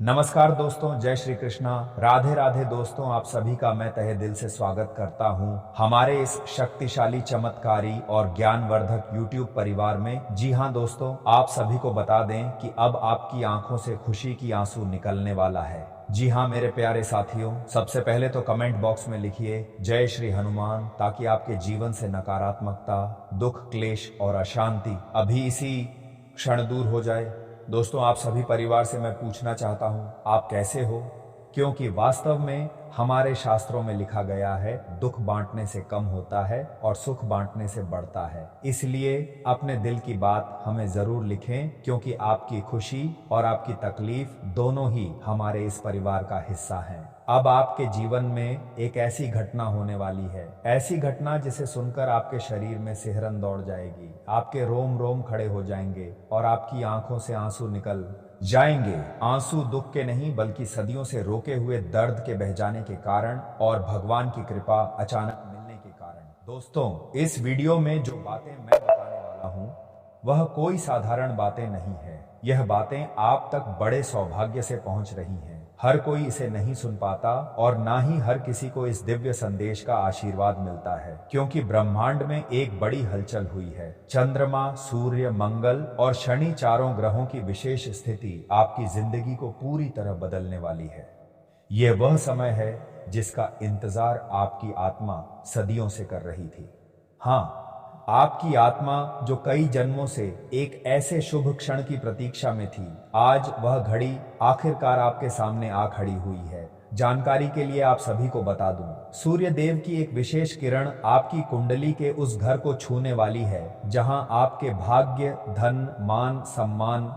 नमस्कार दोस्तों, जय श्री कृष्णा। राधे राधे दोस्तों, आप सभी का मैं तहे दिल से स्वागत करता हूं हमारे इस शक्तिशाली, चमत्कारी और ज्ञानवर्धक YouTube परिवार में। जी हां दोस्तों, आप सभी को बता दें कि अब आपकी आंखों से खुशी की आंसू निकलने वाला है। जी हाँ मेरे प्यारे साथियों, सबसे पहले तो कमेंट बॉक्स में लिखिए जय श्री हनुमान, ताकि आपके जीवन से नकारात्मकता, दुख, क्लेश और अशांति अभी इसी क्षण दूर हो जाए। दोस्तों, आप सभी परिवार से मैं पूछना चाहता हूं, आप कैसे हो? क्योंकि वास्तव में हमारे शास्त्रों में लिखा गया है, दुख बांटने से कम होता है और सुख बांटने से बढ़ता है। इसलिए अपने दिल की बात हमें जरूर लिखें, क्योंकि आपकी खुशी और आपकी तकलीफ दोनों ही हमारे इस परिवार का हिस्सा हैं। अब आपके जीवन में एक ऐसी घटना होने वाली है, ऐसी घटना जिसे सुनकर आपके शरीर में सिहरन दौड़ जाएगी, आपके रोम रोम खड़े हो जाएंगे और आपकी आंखों से आंसू निकल जाएंगे। आंसू दुख के नहीं, बल्कि सदियों से रोके हुए दर्द के बह जाने के कारण और भगवान की कृपा अचानक मिलने के कारण। दोस्तों, इस वीडियो में जो बातें मैं बताने वाला हूं, वह कोई साधारण बातें नहीं है। यह बातें आप तक बड़े सौभाग्य से पहुंच रही हैं। हर कोई इसे नहीं सुन पाता और ना ही हर किसी को इस दिव्य संदेश का आशीर्वाद मिलता है, क्योंकि ब्रह्मांड में एक बड़ी हलचल हुई है। चंद्रमा, सूर्य, मंगल और शनि, चारों ग्रहों की विशेष स्थिति आपकी जिंदगी को पूरी तरह बदलने वाली है। यह वह समय है जिसका इंतजार आपकी आत्मा सदियों से कर रही थी। हाँ, आपकी आत्मा जो कई जन्मों से एक ऐसे शुभ क्षण की प्रतीक्षा में थी, आज वह घड़ी आखिरकार आपके सामने आ खड़ी हुई है। जानकारी के लिए आप सभी को बता दूं, सूर्य देव की एक विशेष किरण आपकी कुंडली के उस घर को छूने वाली है जहां आपके भाग्य, धन, मान, सम्मान,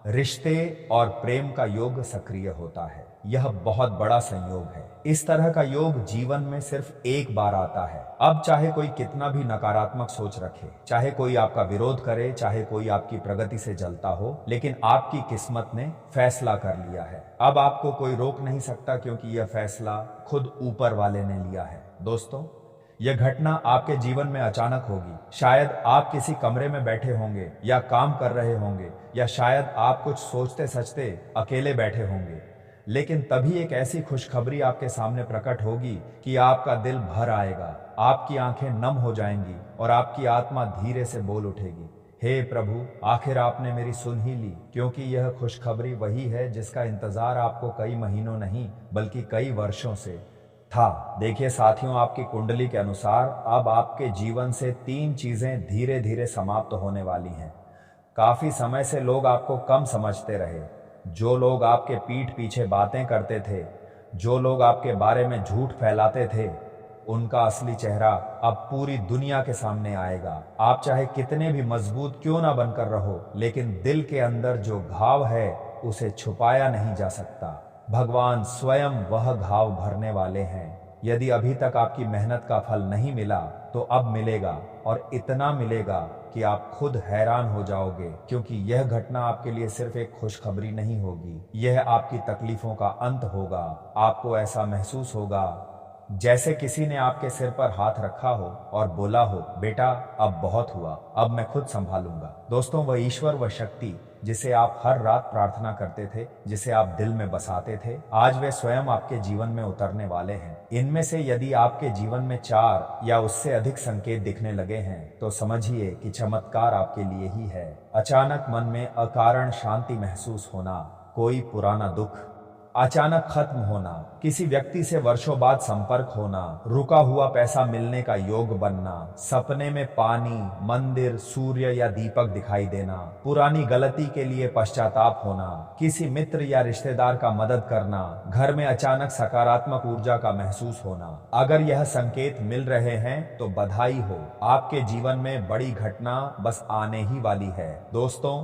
रिश्ते और प्रेम का योग सक्रिय होता है। यह बहुत बड़ा संयोग है। इस तरह का योग जीवन में सिर्फ एक बार आता है। अब चाहे कोई कितना भी नकारात्मक सोच रखे, चाहे कोई आपका विरोध करे, चाहे कोई आपकी प्रगति से जलता हो, लेकिन आपकी किस्मत ने फैसला कर लिया है। अब आपको कोई रोक नहीं सकता, क्योंकि यह फैसला खुद ऊपर वाले ने लिया है। दोस्तों, यह घटना आपके जीवन में अचानक होगी। शायद आप किसी कमरे में बैठे होंगे या काम कर रहे होंगे, या शायद आप कुछ सोचते सचते अकेले बैठे होंगे, लेकिन तभी एक ऐसी खुशखबरी आपके सामने प्रकट होगी कि आपका दिल भर आएगा, आपकी आंखें नम हो जाएंगी और आपकी आत्मा धीरे से बोल उठेगी, हे प्रभु, आखिर आपने मेरी सुन ही ली। क्योंकि यह खुशखबरी वही है जिसका इंतजार आपको कई महीनों नहीं, बल्कि कई वर्षों से था। देखिए साथियों, आपकी कुंडली के अनुसार अब आपके जीवन से 3 चीजें धीरे धीरे समाप्त होने वाली हैं। काफी समय से लोग आपको कम समझते रहे। जो लोग आपके पीठ पीछे बातें करते थे, जो लोग आपके बारे में झूठ फैलाते थे, उनका असली चेहरा अब पूरी दुनिया के सामने आएगा। आप चाहे कितने भी मजबूत क्यों ना बनकर रहो, लेकिन दिल के अंदर जो घाव है उसे छुपाया नहीं जा सकता। भगवान स्वयं वह घाव भरने वाले हैं। यदि अभी तक आपकी मेहनत का फल नहीं मिला, तो अब मिलेगा, और इतना मिलेगा कि आप खुद हैरान हो जाओगे। क्योंकि यह घटना आपके लिए सिर्फ एक खुशखबरी नहीं होगी, यह आपकी तकलीफों का अंत होगा। आपको ऐसा महसूस होगा जैसे किसी ने आपके सिर पर हाथ रखा हो और बोला हो, बेटा अब बहुत हुआ, अब मैं खुद संभालूंगा। दोस्तों, वह ईश्वर, वह शक्ति जिसे आप हर रात प्रार्थना करते थे, जिसे आप दिल में बसाते थे, आज वे स्वयं आपके जीवन में उतरने वाले हैं। इनमें से यदि आपके जीवन में 4 या उससे अधिक संकेत दिखने लगे हैं, तो समझिए कि चमत्कार आपके लिए ही है। अचानक मन में अकारण शांति महसूस होना, कोई पुराना दुख अचानक खत्म होना, किसी व्यक्ति से वर्षों बाद संपर्क होना, रुका हुआ पैसा मिलने का योग बनना, सपने में पानी, मंदिर, सूर्य या दीपक दिखाई देना, पुरानी गलती के लिए पश्चाताप होना, किसी मित्र या रिश्तेदार का मदद करना, घर में अचानक सकारात्मक ऊर्जा का महसूस होना। अगर यह संकेत मिल रहे हैं तो बधाई हो, आपके जीवन में बड़ी घटना बस आने ही वाली है। दोस्तों,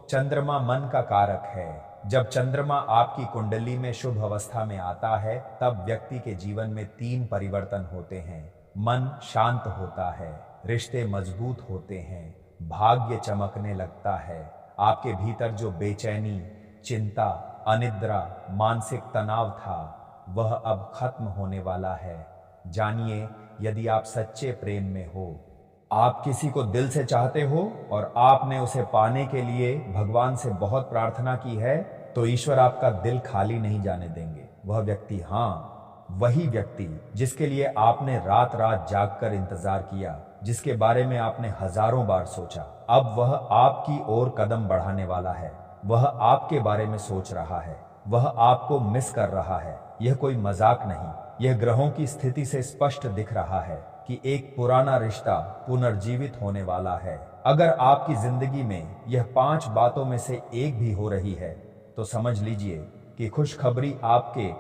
चंद्रमा मन का कारक है। जब चंद्रमा आपकी कुंडली में शुभ अवस्था में आता है, तब व्यक्ति के जीवन में 3 परिवर्तन होते हैं। मन शांत होता है, रिश्ते मजबूत होते हैं, भाग्य चमकने लगता है। आपके भीतर जो बेचैनी, चिंता, अनिद्रा, मानसिक तनाव था, वह अब खत्म होने वाला है। जानिए, यदि आप सच्चे प्रेम में हो, आप किसी को दिल से चाहते हो और आपने उसे पाने के लिए भगवान से बहुत प्रार्थना की है, तो ईश्वर आपका दिल खाली नहीं जाने देंगे। वह व्यक्ति, हाँ वही व्यक्ति जिसके लिए आपने रात रात जागकर इंतजार किया, जिसके बारे में आपने हजारों बार सोचा, अब वह आपकी ओर कदम बढ़ाने वाला है। वह आपके बारे में सोच रहा है, वह आपको मिस कर रहा है। यह कोई मजाक नहीं, यह ग्रहों की स्थिति से स्पष्ट दिख रहा है कि एक पुराना रिश्ता पुनर्जीवित होने वाला है। अगर आपकी जिंदगी में यह 5 बातों में से एक भी हो रही है तो समझ लीजिए कि खुशखबरी आपके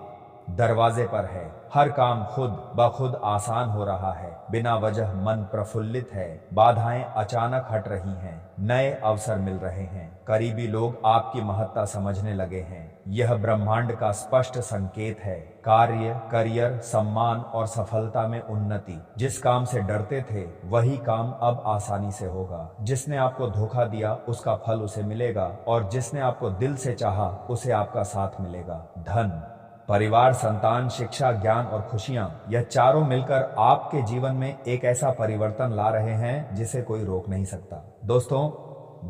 दरवाजे पर है। हर काम खुद ब खुद आसान हो रहा है, बिना वजह मन प्रफुल्लित है, बाधाएं अचानक हट रही हैं, नए अवसर मिल रहे हैं, करीबी लोग आपकी महत्ता समझने लगे हैं। यह ब्रह्मांड का स्पष्ट संकेत है। कार्य, करियर, सम्मान और सफलता में उन्नति। जिस काम से डरते थे वही काम अब आसानी से होगा। जिसने आपको धोखा दिया उसका फल उसे मिलेगा, और जिसने आपको दिल से चाहा उसे आपका साथ मिलेगा। धन, परिवार, संतान, शिक्षा, ज्ञान और खुशियां, यह चारों मिलकर आपके जीवन में एक ऐसा परिवर्तन ला रहे हैं जिसे कोई रोक नहीं सकता। दोस्तों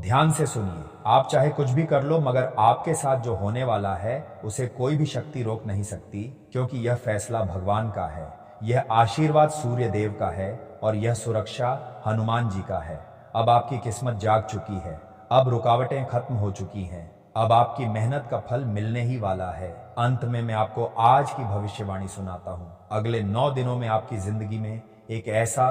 ध्यान से सुनिए, आप चाहे कुछ भी कर लो, मगर आपके साथ जो होने वाला है उसे कोई भी शक्ति रोक नहीं सकती, क्योंकि यह फैसला भगवान का है, यह आशीर्वाद सूर्य देव का है और यह सुरक्षा हनुमान जी का है। अब आपकी किस्मत जाग चुकी है, अब रुकावटें खत्म हो चुकी हैं, अब आपकी मेहनत का फल मिलने ही वाला है। अंत में मैं आपको आज की भविष्यवाणी सुनाता हूं। अगले 9 दिनों में आपकी जिंदगी में एक ऐसा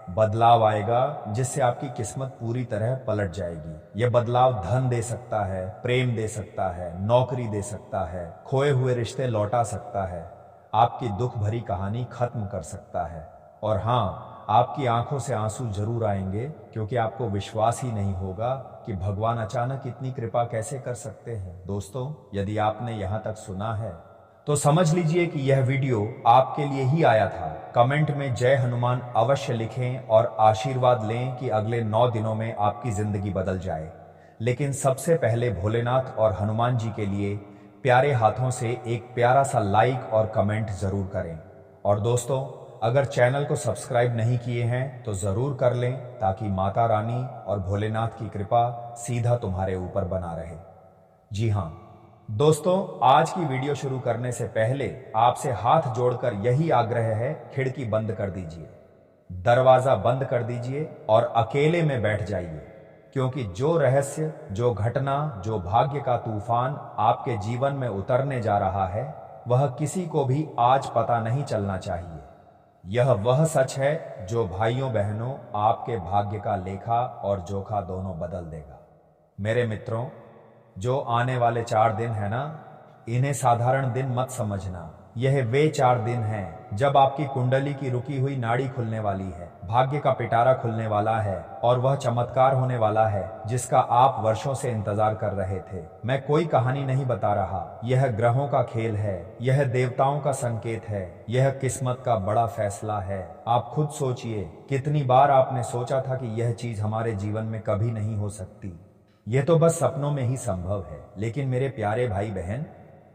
बदलाव आएगा जिससे आपकी किस्मत पूरी तरह पलट जाएगी। यह बदलाव धन दे सकता है, प्रेम दे सकता है, नौकरी दे सकता है, खोए हुए रिश्ते लौटा सकता है, आपकी दुख भरी कहानी खत्म कर सकता है। और हाँ, आपकी आंखों से आंसू जरूर आएंगे, क्योंकि आपको विश्वास ही नहीं होगा कि भगवान अचानक इतनी कृपा कैसे कर सकते हैं। दोस्तों यदि आपने यहां तक सुना है तो समझ लीजिए कि यह वीडियो आपके लिए ही आया था। कमेंट में जय हनुमान अवश्य लिखें और आशीर्वाद लें कि अगले 9 दिनों में आपकी जिंदगी बदल जाए। लेकिन सबसे पहले भोलेनाथ और हनुमान जी के लिए प्यारे हाथों से एक प्यारा सा लाइक और कमेंट जरूर करें। और दोस्तों अगर चैनल को सब्सक्राइब नहीं किए हैं तो जरूर कर लें, ताकि माता रानी और भोलेनाथ की कृपा सीधा तुम्हारे ऊपर बना रहे। जी हाँ दोस्तों, आज की वीडियो शुरू करने से पहले आपसे हाथ जोड़कर यही आग्रह है, खिड़की बंद कर दीजिए, दरवाजा बंद कर दीजिए और अकेले में बैठ जाइए, क्योंकि जो रहस्य, जो घटना, जो भाग्य का तूफान आपके जीवन में उतरने जा रहा है वह किसी को भी आज पता नहीं चलना चाहिए। यह वह सच है जो भाइयों बहनों आपके भाग्य का लेखा और जोखा दोनों बदल देगा। मेरे मित्रों, जो आने वाले 4 दिन है ना, इन्हें साधारण दिन मत समझना। यह वे 4 दिन हैं जब आपकी कुंडली की रुकी हुई नाड़ी खुलने वाली है, भाग्य का पिटारा खुलने वाला है और वह चमत्कार होने वाला है जिसका आप वर्षों से इंतजार कर रहे थे। मैं कोई कहानी नहीं बता रहा, यह ग्रहों का खेल है, यह देवताओं का संकेत है, यह किस्मत का बड़ा फैसला है। आप खुद सोचिए, कितनी बार आपने सोचा था कि यह चीज हमारे जीवन में कभी नहीं हो सकती, यह तो बस सपनों में ही संभव है। लेकिन मेरे प्यारे भाई बहन,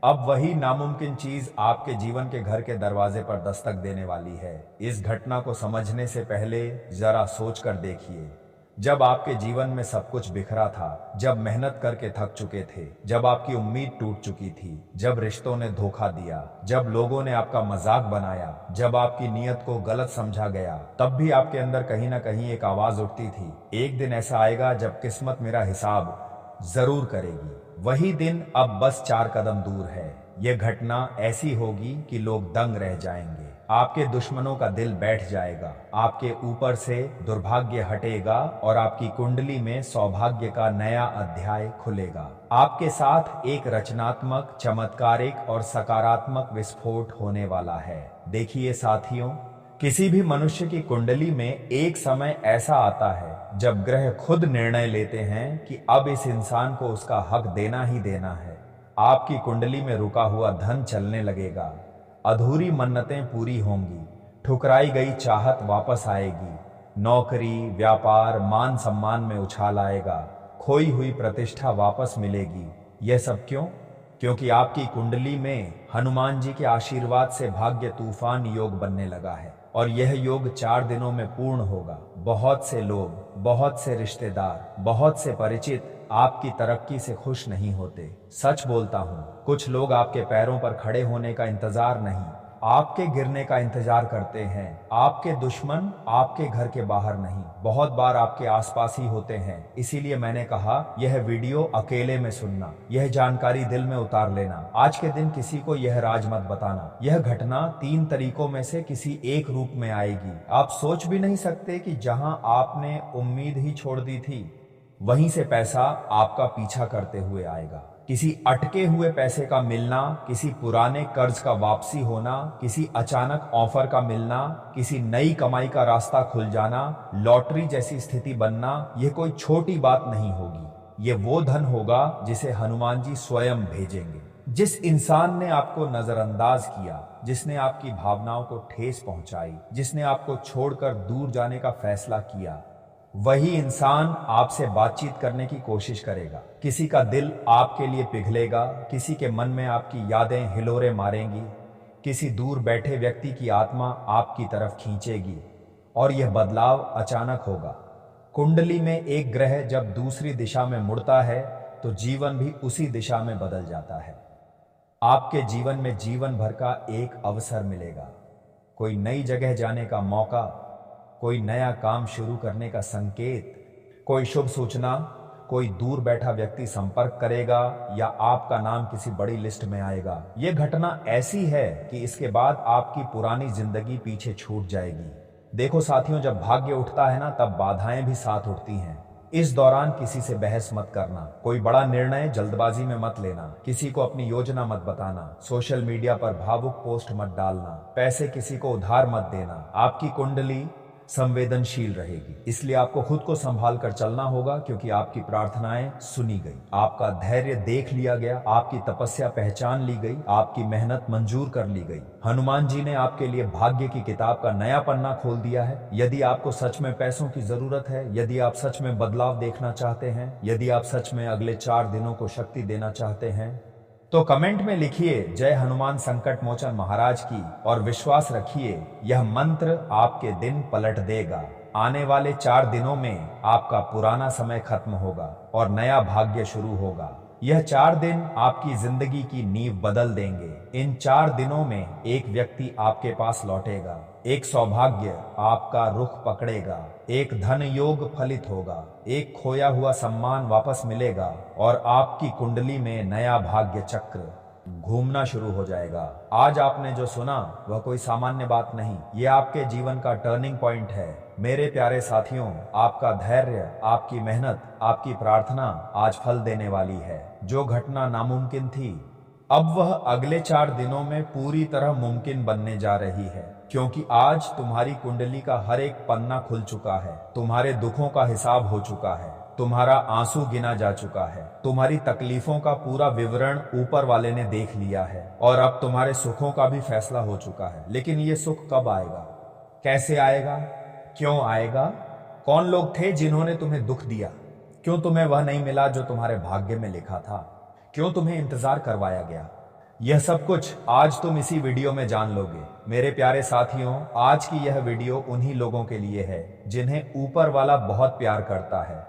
अब वही नामुमकिन चीज आपके जीवन के घर के दरवाजे पर दस्तक देने वाली है। इस घटना को समझने से पहले जरा सोच कर देखिए, जब आपके जीवन में सब कुछ बिखरा था, जब मेहनत करके थक चुके थे, जब आपकी उम्मीद टूट चुकी थी, जब रिश्तों ने धोखा दिया, जब लोगों ने आपका मजाक बनाया, जब आपकी नीयत को गलत समझा गया, तब भी आपके अंदर कहीं ना कहीं एक आवाज उठती थी, एक दिन ऐसा आएगा जब किस्मत मेरा हिसाब जरूर करेगी। वही दिन अब बस 4 कदम दूर है। यह घटना ऐसी होगी कि लोग दंग रह जाएंगे, आपके दुश्मनों का दिल बैठ जाएगा, आपके ऊपर से दुर्भाग्य हटेगा और आपकी कुंडली में सौभाग्य का नया अध्याय खुलेगा। आपके साथ एक रचनात्मक, चमत्कारिक और सकारात्मक विस्फोट होने वाला है। देखिए साथियों, किसी भी मनुष्य की कुंडली में एक समय ऐसा आता है जब ग्रह खुद निर्णय लेते हैं कि अब इस इंसान को उसका हक देना ही देना है। आपकी कुंडली में रुका हुआ धन चलने लगेगा, अधूरी मन्नतें पूरी होंगी, ठुकराई गई चाहत वापस आएगी, नौकरी, व्यापार, मान सम्मान में उछाल आएगा, खोई हुई प्रतिष्ठा वापस मिलेगी। यह सब क्यों? क्योंकि आपकी कुंडली में हनुमान जी के आशीर्वाद से भाग्य तूफान योग बनने लगा है, और यह योग 4 दिनों में पूर्ण होगा। बहुत से लोग, बहुत से रिश्तेदार, बहुत से परिचित आपकी तरक्की से खुश नहीं होते। सच बोलता हूँ, कुछ लोग आपके पैरों पर खड़े होने का इंतजार नहीं, आपके गिरने का इंतजार करते हैं। आपके दुश्मन आपके घर के बाहर नहीं, बहुत बार आपके आसपास ही होते हैं। इसीलिए मैंने कहा यह वीडियो अकेले में सुनना, यह जानकारी दिल में उतार लेना। आज के दिन किसी को यह राज मत बताना। यह घटना 3 तरीकों में से किसी एक रूप में आएगी। आप सोच भी नहीं सकते कि जहां आपने उम्मीद ही छोड़ दी थी, वहीं से पैसा आपका पीछा करते हुए आएगा। किसी अटके हुए पैसे का मिलना, किसी पुराने कर्ज का वापसी होना, किसी अचानक ऑफर का मिलना, किसी नई कमाई का रास्ता खुल जाना, लॉटरी जैसी स्थिति बनना, यह कोई छोटी बात नहीं होगी। ये वो धन होगा जिसे हनुमान जी स्वयं भेजेंगे। जिस इंसान ने आपको नजरअंदाज किया, जिसने आपकी भावनाओं को ठेस पहुंचाई, जिसने आपको छोड़कर दूर जाने का फैसला किया, वही इंसान आपसे बातचीत करने की कोशिश करेगा। किसी का दिल आपके लिए पिघलेगा, किसी के मन में आपकी यादें हिलोरे मारेंगी, किसी दूर बैठे व्यक्ति की आत्मा आपकी तरफ खींचेगी, और यह बदलाव अचानक होगा। कुंडली में एक ग्रह जब दूसरी दिशा में मुड़ता है तो जीवन भी उसी दिशा में बदल जाता है। आपके जीवन में जीवन भर का एक अवसर मिलेगा, कोई नई जगह जाने का मौका, कोई नया काम शुरू करने का संकेत, कोई शुभ सूचना, कोई दूर बैठा व्यक्ति संपर्क करेगा या आपका नाम किसी बड़ी लिस्ट में आएगा। यह घटना ऐसी है कि इसके बाद आपकी पुरानी जिंदगी पीछे छूट जाएगी। देखो साथियों, जब भाग्य उठता है ना, तब बाधाएं भी साथ उठती हैं। इस दौरान किसी से बहस मत करना, कोई बड़ा निर्णय जल्दबाजी में मत लेना, किसी को अपनी योजना मत बताना, सोशल मीडिया पर भावुक पोस्ट मत डालना, पैसे किसी को उधार मत देना। आपकी कुंडली संवेदनशील रहेगी, इसलिए आपको खुद को संभाल कर चलना होगा, क्योंकि आपकी प्रार्थनाएं सुनी गई, आपका धैर्य देख लिया गया, आपकी तपस्या पहचान ली गई, आपकी मेहनत मंजूर कर ली गई। हनुमान जी ने आपके लिए भाग्य की किताब का नया पन्ना खोल दिया है। यदि आपको सच में पैसों की जरूरत है, यदि आप सच में बदलाव देखना चाहते हैं, यदि आप सच में अगले 4 दिनों को शक्ति देना चाहते हैं, तो कमेंट में लिखिए जय हनुमान संकट मोचन महाराज की, और विश्वास रखिए यह मंत्र आपके दिन पलट देगा। आने वाले 4 दिनों में आपका पुराना समय खत्म होगा और नया भाग्य शुरू होगा। यह 4 दिन आपकी जिंदगी की नींव बदल देंगे। इन 4 दिनों में एक व्यक्ति आपके पास लौटेगा, एक सौभाग्य आपका रुख पकड़ेगा, एक धन योग फलित होगा, एक खोया हुआ सम्मान वापस मिलेगा, और आपकी कुंडली में नया भाग्य चक्र घूमना शुरू हो जाएगा। आज आपने जो सुना वह कोई सामान्य बात नहीं, यह आपके जीवन का टर्निंग पॉइंट है। मेरे प्यारे साथियों, आपका धैर्य, आपकी मेहनत, आपकी प्रार्थना आज फल देने वाली है। जो घटना नामुमकिन थी, अब वह अगले 4 दिनों में पूरी तरह मुमकिन बनने जा रही है, क्योंकि आज तुम्हारी कुंडली का हर एक पन्ना खुल चुका है। तुम्हारे दुखों का हिसाब हो चुका है, तुम्हारा आंसू गिना जा चुका है, तुम्हारी तकलीफों का पूरा विवरण ऊपर वाले ने देख लिया है, और अब तुम्हारे सुखों का भी फैसला हो चुका है। लेकिन ये सुख कब आएगा, कैसे आएगा, क्यों आएगा? कौन लोग थे जिन्होंने तुम्हें दुख दिया? क्यों तुम्हें वह नहीं मिला जो तुम्हारे भाग्य में लिखा था? क्यों तुम्हें इंतजार करवाया गया? यह सब कुछ आज तुम इसी वीडियो में जान लोगे। मेरे प्यारे साथियों, आज की यह वीडियो उन्हीं लोगों के लिए है जिन्हें ऊपर वाला बहुत प्यार करता है,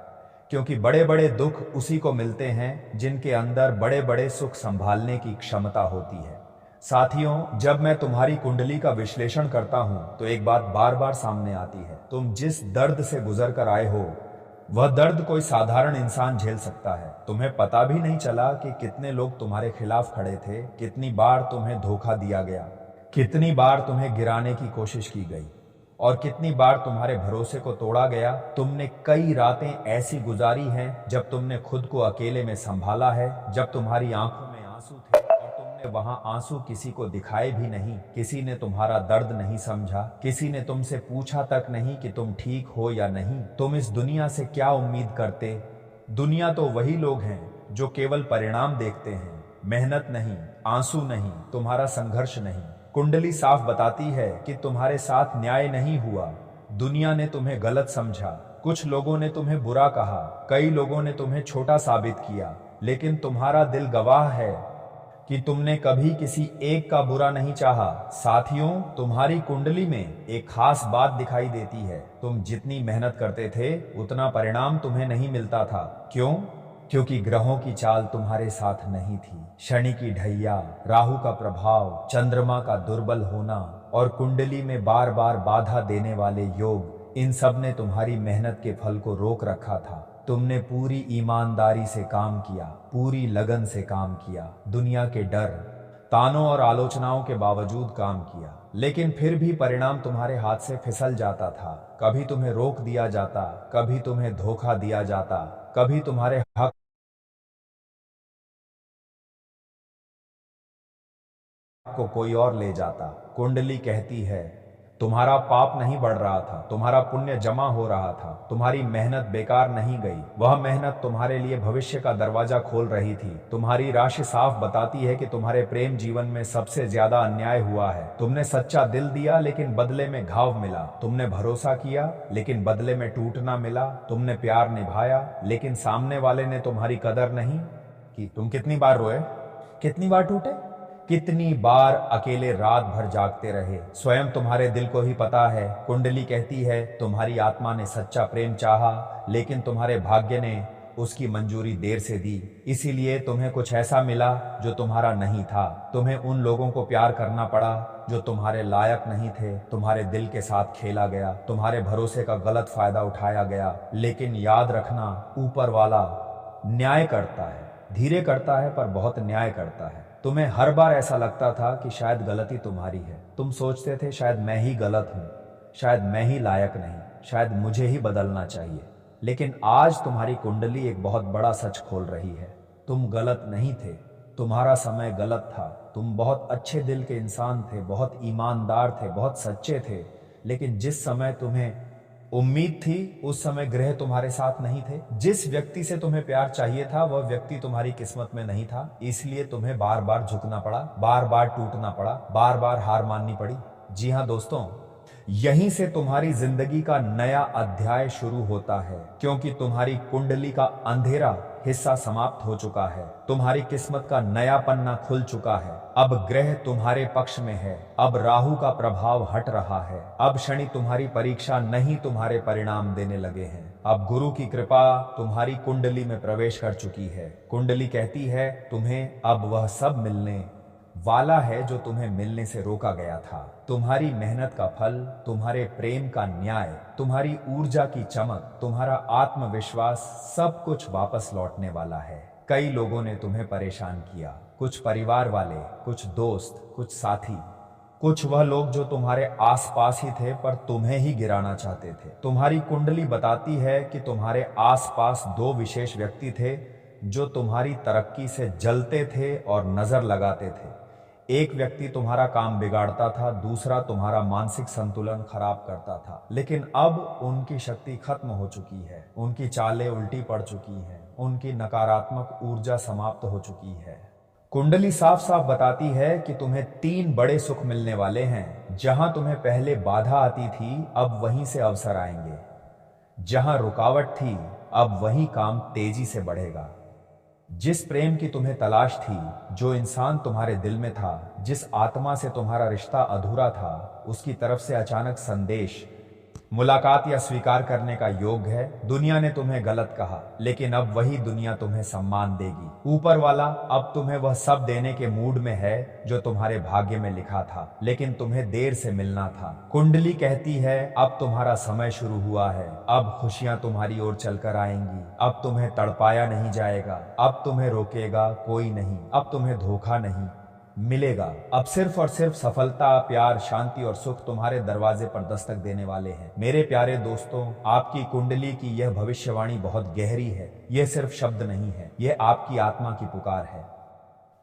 क्योंकि बड़े बड़े दुख उसी को मिलते हैं जिनके अंदर बड़े बड़े सुख संभालने की क्षमता होती है। साथियों, जब मैं तुम्हारी कुंडली का विश्लेषण करता हूं तो एक बात बार बार सामने आती है। तुम जिस दर्द से गुजर कर आए हो, वह दर्द कोई साधारण इंसान झेल सकता है। तुम्हें पता भी नहीं चला कि कितने लोग तुम्हारे खिलाफ खड़े थे, कितनी बार तुम्हें धोखा दिया गया, कितनी बार तुम्हें गिराने की कोशिश की गई, और कितनी बार तुम्हारे भरोसे को तोड़ा गया। तुमने कई रातें ऐसी गुजारी हैं जब तुमने खुद को अकेले में संभाला है, जब तुम्हारी आंखों में आंसू थे और तुमने वहां आंसू किसी को दिखाए भी नहीं। किसी ने तुम्हारा दर्द नहीं समझा, किसी ने तुमसे पूछा तक नहीं कि तुम ठीक हो या नहीं। तुम इस दुनिया से क्या उम्मीद करते? दुनिया तो वही लोग हैं जो केवल परिणाम देखते हैं, मेहनत नहीं, आंसू नहीं, तुम्हारा संघर्ष नहीं। कुंडली साफ बताती है कि तुम्हारे साथ न्याय नहीं हुआ। दुनिया ने तुम्हें गलत समझा, कुछ लोगों ने तुम्हें बुरा कहा, कई लोगों ने तुम्हें छोटा साबित किया, लेकिन तुम्हारा दिल गवाह है कि तुमने कभी किसी एक का बुरा नहीं चाहा। साथियों, तुम्हारी कुंडली में एक खास बात दिखाई देती है। तुम जितनी मेहनत करते थे, उतना परिणाम तुम्हें नहीं मिलता था। क्यों? क्योंकि ग्रहों की चाल तुम्हारे साथ नहीं थी। शनि की ढैया, राहु का प्रभाव, चंद्रमा का दुर्बल होना और कुंडली में बार बार बाधा देने वाले योग, इन सब ने तुम्हारी मेहनत के फल को रोक रखा था। तुमने पूरी ईमानदारी से काम किया, पूरी लगन से काम किया, दुनिया के डर, तानों और आलोचनाओं के बावजूद काम किया, लेकिन फिर भी परिणाम तुम्हारे हाथ से फिसल जाता था। कभी तुम्हें रोक दिया जाता, कभी तुम्हें धोखा दिया जाता, कभी तुम्हारे हक को कोई और ले जाता। कुंडली कहती है तुम्हारा पाप नहीं बढ़ रहा था, तुम्हारा पुण्य जमा हो रहा था, तुम्हारी मेहनत बेकार नहीं गई। वह मेहनत तुम्हारे लिए भविष्य का दरवाजा खोल रही थी। तुम्हारी राशि साफ बताती है कि तुम्हारे प्रेम जीवन में सबसे ज्यादा अन्याय हुआ है। तुमने सच्चा दिल दिया लेकिन बदले में घाव मिला। तुमने भरोसा किया लेकिन बदले में टूटना मिला। तुमने प्यार निभाया लेकिन सामने वाले ने तुम्हारी कदर नहीं की। तुम कितनी बार रोए, कितनी बार टूटे, कितनी बार अकेले रात भर जागते रहे, स्वयं तुम्हारे दिल को ही पता है। कुंडली कहती है तुम्हारी आत्मा ने सच्चा प्रेम चाहा लेकिन तुम्हारे भाग्य ने उसकी मंजूरी देर से दी। इसीलिए तुम्हें कुछ ऐसा मिला जो तुम्हारा नहीं था। तुम्हें उन लोगों को प्यार करना पड़ा जो तुम्हारे लायक नहीं थे। तुम्हारे दिल के साथ खेला गया, तुम्हारे भरोसे का गलत फायदा उठाया गया। लेकिन याद रखना, ऊपर वाला न्याय करता है, धीरे करता है पर बहुत न्याय करता है। तुम्हें हर बार ऐसा लगता था कि शायद गलती तुम्हारी है। तुम सोचते थे शायद मैं ही गलत हूं, शायद मैं ही लायक नहीं, शायद मुझे ही बदलना चाहिए। लेकिन आज तुम्हारी कुंडली एक बहुत बड़ा सच खोल रही है। तुम गलत नहीं थे, तुम्हारा समय गलत था। तुम बहुत अच्छे दिल के इंसान थे, बहुत ईमानदार थे, बहुत सच्चे थे। लेकिन जिस समय तुम्हें उम्मीद थी उस समय ग्रह तुम्हारे साथ नहीं थे। जिस व्यक्ति से तुम्हें प्यार चाहिए था वह व्यक्ति तुम्हारी किस्मत में नहीं था। इसलिए तुम्हें बार बार झुकना पड़ा, बार बार टूटना पड़ा, बार बार हार माननी पड़ी। जी हाँ दोस्तों, यहीं से तुम्हारी जिंदगी का नया अध्याय शुरू होता है, क्योंकि तुम्हारी कुंडली का अंधेरा हिस्सा समाप्त हो चुका है। तुम्हारी किस्मत का नया पन्ना खुल चुका है। अब ग्रह तुम्हारे पक्ष में है। अब राहु का प्रभाव हट रहा है। अब शनि तुम्हारी परीक्षा नहीं तुम्हारे परिणाम देने लगे हैं। अब गुरु की कृपा तुम्हारी कुंडली में प्रवेश कर चुकी है। कुंडली कहती है तुम्हें अब वह सब मिलने वाला है जो तुम्हें मिलने से रोका गया था। तुम्हारी मेहनत का फल, तुम्हारे प्रेम का न्याय, तुम्हारी ऊर्जा की चमक, तुम्हारा आत्मविश्वास, सब कुछ वापस लौटने वाला है। कई लोगों ने तुम्हें परेशान किया, कुछ परिवार वाले, कुछ दोस्त, कुछ साथी, कुछ वह लोग जो तुम्हारे आसपास ही थे पर तुम्हें ही गिराना चाहते थे। तुम्हारी कुंडली बताती है कि तुम्हारे आसपास दो विशेष व्यक्ति थे जो तुम्हारी तरक्की से जलते थे और नजर लगाते थे। एक व्यक्ति तुम्हारा काम बिगाड़ता था, दूसरा तुम्हारा मानसिक संतुलन खराब करता था। लेकिन अब उनकी शक्ति खत्म हो चुकी है, उनकी चालें उल्टी पड़ चुकी हैं, उनकी नकारात्मक ऊर्जा समाप्त हो चुकी है। कुंडली साफ साफ बताती है कि तुम्हें 3 बड़े सुख मिलने वाले हैं। जहां तुम्हें पहले बाधा आती थी, अब वहीं से अवसर आएंगे। जहां रुकावट थी, अब वहीं काम तेजी से बढ़ेगा। जिस प्रेम की तुम्हें तलाश थी, जो इंसान तुम्हारे दिल में था, जिस आत्मा से तुम्हारा रिश्ता अधूरा था, उसकी तरफ से अचानक संदेश, मुलाकात या स्वीकार करने का योग है। दुनिया ने तुम्हें गलत कहा, लेकिन अब वही दुनिया तुम्हें सम्मान देगी। ऊपर वाला अब तुम्हें वह सब देने के मूड में है जो तुम्हारे भाग्य में लिखा था, लेकिन तुम्हें देर से मिलना था। कुंडली कहती है अब तुम्हारा समय शुरू हुआ है। अब खुशियां तुम्हारी ओर चलकर आएंगी। अब तुम्हें तड़पाया नहीं जाएगा। अब तुम्हें रोकेगा कोई नहीं। अब तुम्हें धोखा नहीं मिलेगा। अब सिर्फ और सिर्फ सफलता, प्यार, शांति और सुख तुम्हारे दरवाजे पर दस्तक देने वाले हैं। मेरे प्यारे दोस्तों, आपकी कुंडली की यह भविष्यवाणी बहुत गहरी है। यह सिर्फ शब्द नहीं है, यह आपकी आत्मा की पुकार है।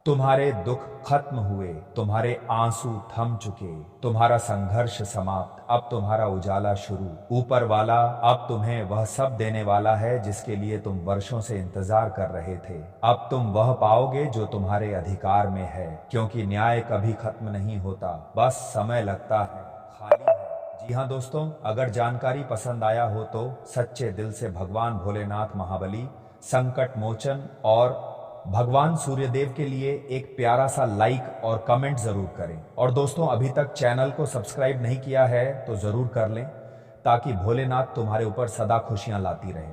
तुम्हारे दुख खत्म हुए, तुम्हारे आंसू थम चुके, तुम्हारा संघर्ष समाप्त, अब तुम्हारा उजाला शुरू। ऊपर वाला अब तुम्हें वह सब देने वाला है जिसके लिए तुम वर्षों से इंतजार कर रहे थे। अब तुम वह पाओगे जो तुम्हारे अधिकार में है, क्योंकि न्याय कभी खत्म नहीं होता, बस समय लगता है, खाली है। जी हाँ दोस्तों, अगर जानकारी पसंद आया हो तो सच्चे दिल से भगवान भोलेनाथ महाबली, संकट मोचन और भगवान सूर्यदेव के लिए एक प्यारा सा लाइक और कमेंट जरूर करें। और दोस्तों, अभी तक चैनल को सब्सक्राइब नहीं किया है तो जरूर कर लें, ताकि भोलेनाथ तुम्हारे ऊपर सदा खुशियां लाती रहे।